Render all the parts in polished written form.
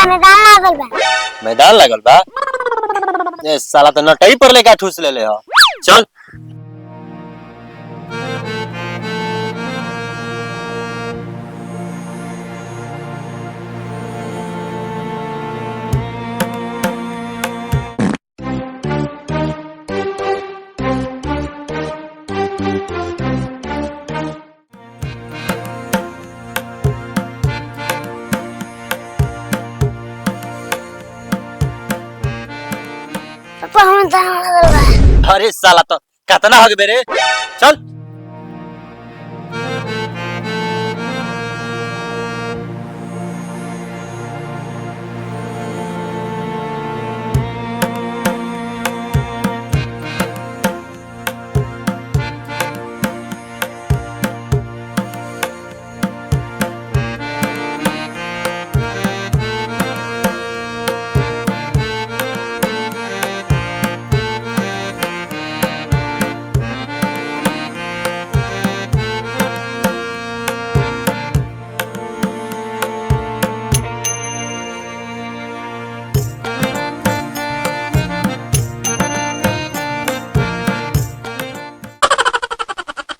मैदान लागल बा। मैदान लागल बा? ये साला तो नटई पर लेके ठूस ले हो। चल पापा मैदान लागल बा। अरे साला तो कितना हो गए रे। चल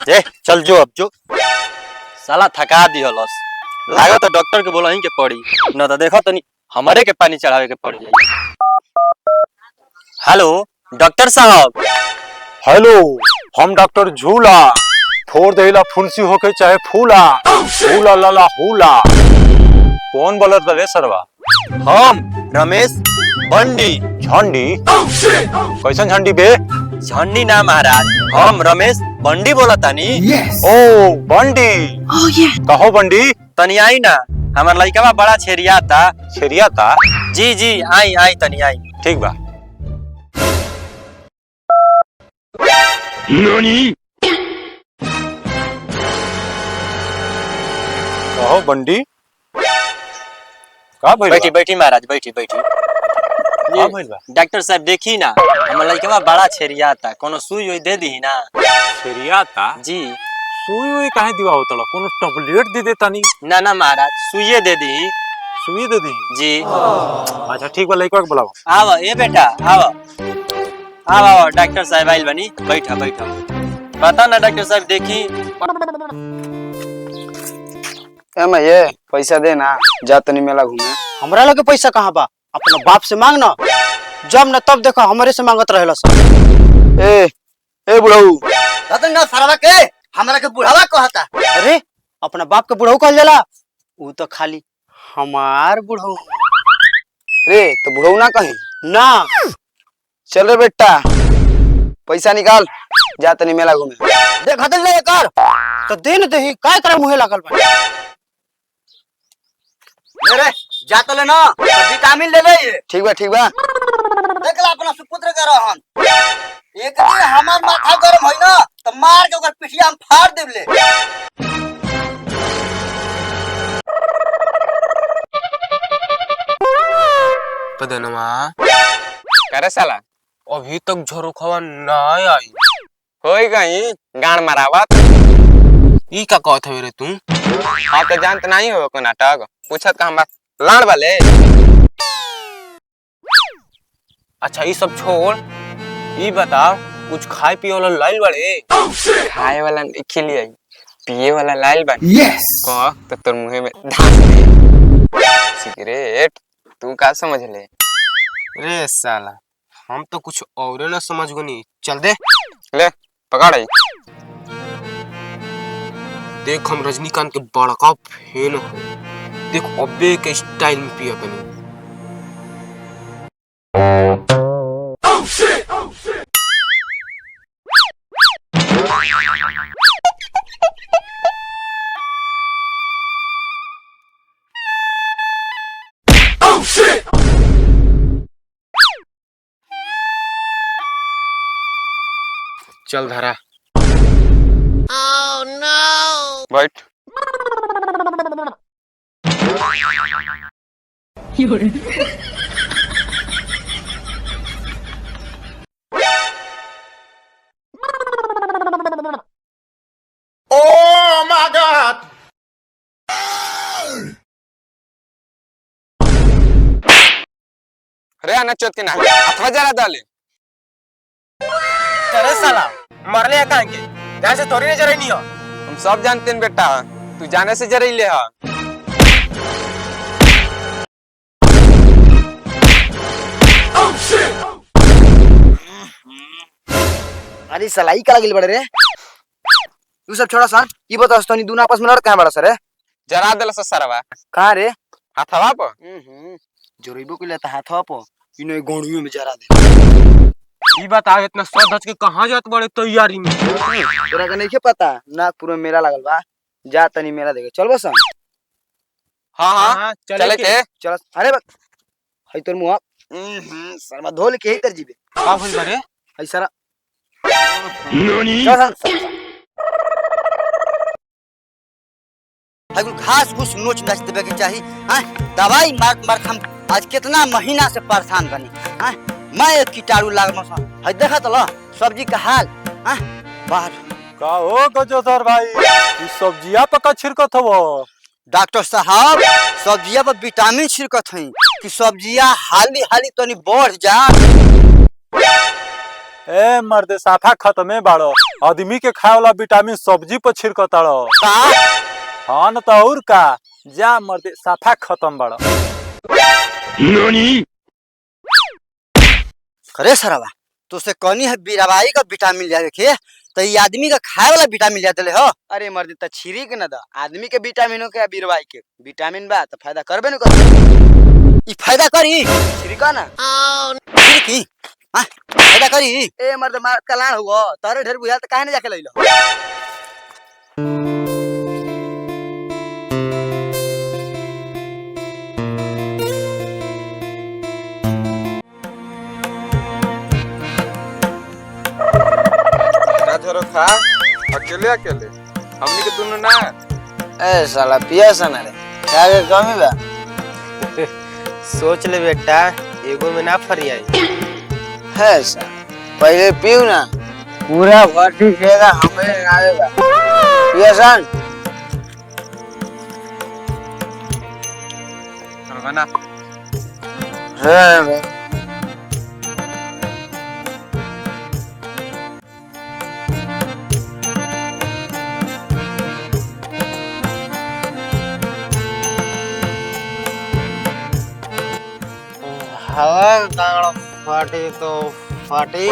ए चल जो अब जो साला थका दी हलस। लागत तो डॉक्टर के बोला ही के पड़ी न तो देखो तनी हमारे के पानी चढ़ावे के पड़ जाई। हेलो डॉक्टर साहब। हेलो, हम डॉक्टर झूला। फोड़ देला फुंसी होके चाहे फूला, फूला लाला हुला। कौन बोलत रे सरवा? हम रमेश बंडी। झंडी? कैसन झंडी बे? झंडी ना महाराज, हम रमेश बंडी बोला तानी। ओ बंडी। कहो बंडी। तनी आई ना, हमार लइका बड़ा छेरिया था। छेरिया था? जी जी आई आई तनी आई। ठीक बा। कहो बंडी। का भइल? बैठी बैठी महाराज, बैठी बैठी। का भइल बा? डॉक्टर साहब देखी ना, हमार लइका बड़ा छेरिया था, कोनो सुई वही दे दी ना। छेरिया था? जी। सुई वही काहे दिवा होतला? कोनो टैबलेट दे देता नी? ना ना महाराज, सुइये दे दी। सुई दे दी? जी। अच्छा ठीक बा, लइका के बुलाओ। आवा ए बेटा आवा। आवा आवा डॉक्टर साहब आइल बनी, बैठा बैठा। बता ना डॉक्टर साहब देखी। ये पैसा दे ना, जा तनी मेला घूमे। हमरा लगे पैसा कहाँ बा? अपना बाप से मांग ना। जब न तब देखो हमारे से मांगत रहेला सब। ए बुढ़ऊ, रतन ना सरवा के हमरा के बुढ़ावा कहता। अरे अपना बाप के बुढ़ऊ कहल जाला? ऊ तो खाली हमार बुढ़ऊ। रे तो बुढ़ऊ ना कहीं ना। चल रे बेटा, पैसा निकाल, जा तनी मेला घूमे। देख हदल ले कर तो दे न देही, काय करे मुहे लागल बा। रे जा तो ले ना, विटामिन ले ले। ठीक बा ठीक बा। देखला अपना सुपुत्र के रहन। एक दिन हमार माथा गरम होई ना तो मार के ओकर पिठिया हम फाड़ देबले। पदनमा करे साला, अभी तक झरोखवा ना आई। होई गई गान मरावत। ई का कहत हवे रे तू? हाँ तो जानत नहीं हो को नाटक पूछत का हम लाड़ वाले। अच्छा ई सब छोड़, ई बता कुछ खाए पिए वाला लाइल बड़े? खाए वाला खिली आई, पिए वाला लाइल बा। कह तो तोर मुंह में धांस दे सिगरेट। तू का समझ ले? रे साला हम तो कुछ और ना समझ गनी। चल दे ले पकड़ आई। देख हम रजनीकांत के बड़का फैन हो। देख अब्बे के स्टाइल में पिया बनी। चल धरा। बैठ। रे आना चोत के ना अथवा जरा डाले अरे साला मरले कहाँ के ध्यान से थोड़ी नजर नहीं हो। हम सब जानते हैं बेटा, तू जाने से जरा ले हा। अरे सलाई का लगिल बड़े रे। तू सब छोड़ा सन, ये बता स्तनी दूना आपस में लड़ कहां बड़ा सर है? जरा दल से सरवा कहां रे? हथवा पर जोरीबो के लेता हाथवा पर इने गोंडुए में जरा दे। ये बता इतना सौ धज के कहाँ जात बड़े तैयारी में। तोरा का नहीं के पता नागपुर में मेला लगल बा, जा तनी मेला देखे चल बस। हाँ हाँ चले के चल अरे बक हई तोर मुंह शर्मा धोल के ही तर जीबे का होई बरे हई सारा चल हई घास घुस नोच नच देबे के चाही। हां दवाई मार मार हम आज कितना महीना से परेशान बनी। हां मैं एक कीटाणु लाग मसा हई देखा तो ल सब्जी का हाल। हां बाहर का हो गजोदर भाई, ई सब्जिया पका छिड़कत हवो? डॉक्टर साहब सब्जिया पर विटामिन छिड़कत हई कि सब्जिया हाली हाली तनी बढ़ जा। ए मर्दे साफा खत्मे बाड़ो, आदमी के खाए वाला विटामिन सब्जी पर छिड़कताड़ो। का हाँ न तो और का, जा मर्दे साफा खत्म बाड़ो। अरे सरवा तो से कहनी है बीराबाई का विटामिन लिया के तो ये आदमी का खाए वाला विटामिन लिया देले हो। अरे मर्द त छिरी के न द आदमी के विटामिन हो के बीराबाई के विटामिन बा तो फायदा करबे न कर। ई फायदा करी छिरी का ना छिरी की हां फायदा करी। ए मर्द मार कलाण हुआ तारे ढेर बुझा त काहे न जाके लइलो। खा अकेले अकेले हमनी के दोनों ना। ए साला पिया सना रे क्या के कमी बा? सोच ले बेटा एगो में ना फरियाई है सा पहले पीऊ ना पूरा वाटी खेगा हमें आएगा पिया सन। सरवना है हवा गाड़ फाटी तो फाटी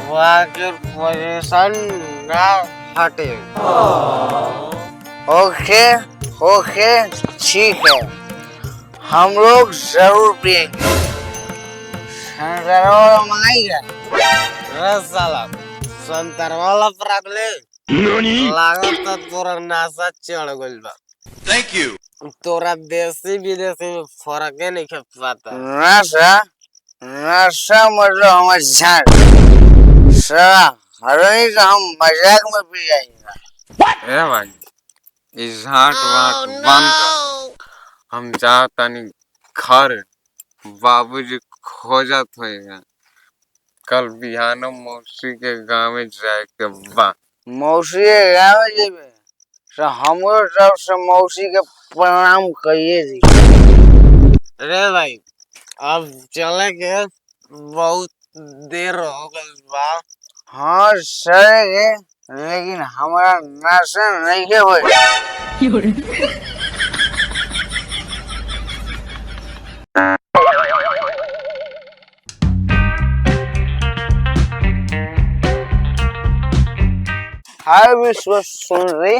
वाकर पोजीशन ना फाटे। ओके ओके ठीक है हम लोग जरूर पिएंगे। संतरा मंगाएगा अरे साला संतरवाला पराग ले लागत तो तोरा नासा चढ़ गइल बा। Thank you. तोरा देसी विदेशी में फर्क नहीं कर पाता। नशा नशा मतलब हमारे झाड़ सारा हरोई का हम मजाक में पी जाएगा। ए भाई इस झाट वाट बंद कर, हम जाता नहीं घर बाबूजी खोजत होएगा। कल बिहानो मौसी के गाँव में जाए के बा। मौसी के गाँव जेबे तो हमरो तरफ से मौसी के प्रणाम कहिए जी। अरे भाई अब चले के बहुत देर हो गई बा। हाँ सर लेकिन हमारा नशा नहीं के होए। हाय विश्व सुन रही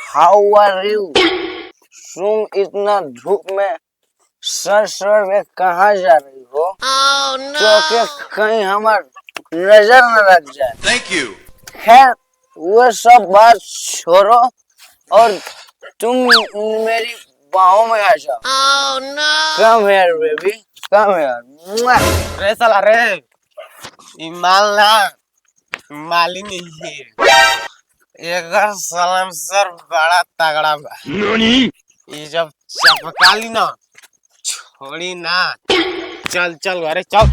हाउ आर यू? तुम इतना धूप में सर में कहाँ जा रही हो? तो कहीं हमार नजर न लग जाए। Thank you. खैर वो सब बात छोड़ो और तुम मेरी बाहों में आ जाओ। Come here baby come here. अरे साला रे ये माल ना माली नहीं है। एक सलाम सर बड़ा तगड़ा बा। ये जब चपकाली ना छोड़ी ना। चल चल अरे चल।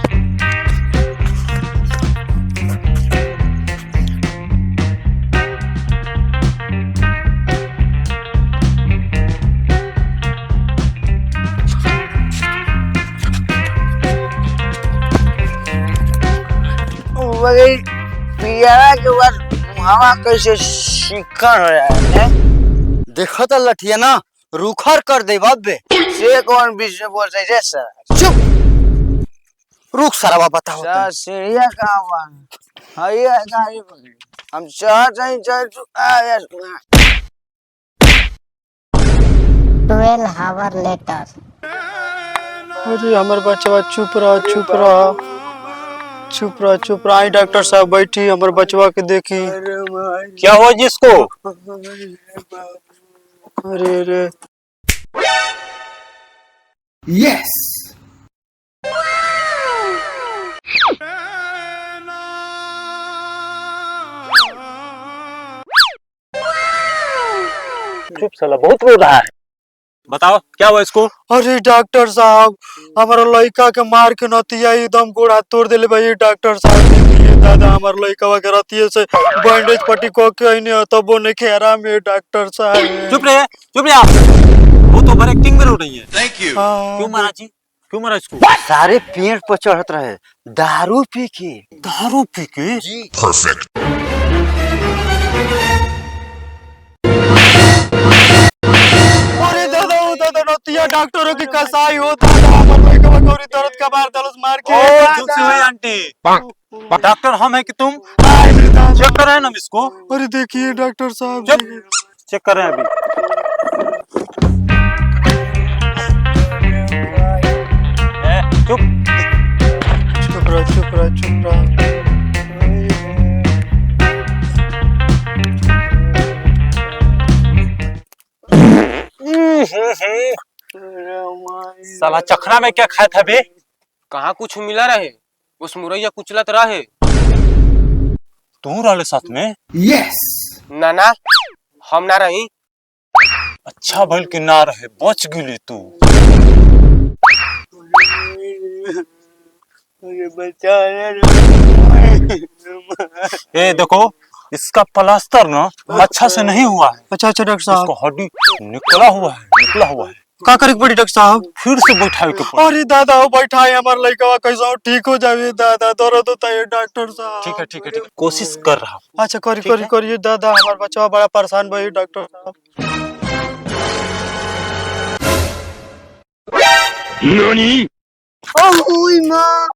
बगैर पियारा के बाद हवा कैसे शिखर हो रहा है। देखो तो लठिया ना रूखर कर दे बब्बे से कौन बीच में बोल रहे सर। चुप रुक सारा बताओ सीढ़िया कहाँ हुआ है गाड़ी हम चाहते हैं चल 12 hours later. अरे हमारे बचवा चुप रहा चुप रहा चुप रहा चुप रहा। आई डॉक्टर साहब बैठी हमारे बचवा के देखी। क्या हुआ जिसको? अरे अरे चुप साला बहुत रो रहा है। बताओ क्या हुआ इसको? अरे डॉक्टर साहब हमारा लड़का के मार के नतिया एकदम गोड़ हाथ तोड़ दिले भाई। डॉक्टर साहब देखिए दादा हमारे लड़का के रतिये से बैंडेज पट्टी को के नहीं तब वो नहीं खेरा में डॉक्टर साहब। चुप रहे आप। वो तो ओवर एक्टिंग में रो रही है। क्यों मारा जी? क्यों मारा इसको? सारे पेड़ पर चढ़त रहे दारू पी के। दारू पी के? जी अरे दादा वो दादा नतिया डॉक्टरों की कसाई हो दादा हमारे लड़का के गोरी दर्द का मार दलस मार के। चुप से हुई आंटी। डॉक्टर हम है कि तुम? चेक कर रहे हैं ना इसको। अरे देखिए डॉक्टर साहब चेक कर रहे हैं अभी। चुप चुप रहा चुप रहा चुप रहा। साला चखना में क्या खाया था बे? कहाँ कुछ मिला रहे उस मुरैया कुचलत रहे। तू रहले साथ में? ना हम ना रही। अच्छा भल के ना रहे बच गेली तू। ए देखो इसका प्लास्टर ना अच्छा से नहीं हुआ है। अच्छा अच्छा डॉक्टर साहब इसको हड्डी निकला हुआ है। का करे पड़ी डॉक्टर साहब? फिर से बैठावे के पड़ी। अरे दादा वो बैठाए हमारे लड़का कैसा ठीक हो जाए दादा दर्द होता है डॉक्टर साहब। ठीक है कोशिश कर रहा हूँ। अच्छा करिए दादा हमारा बच्चा बड़ा परेशान भाई डॉक्टर साहब। ओह माँ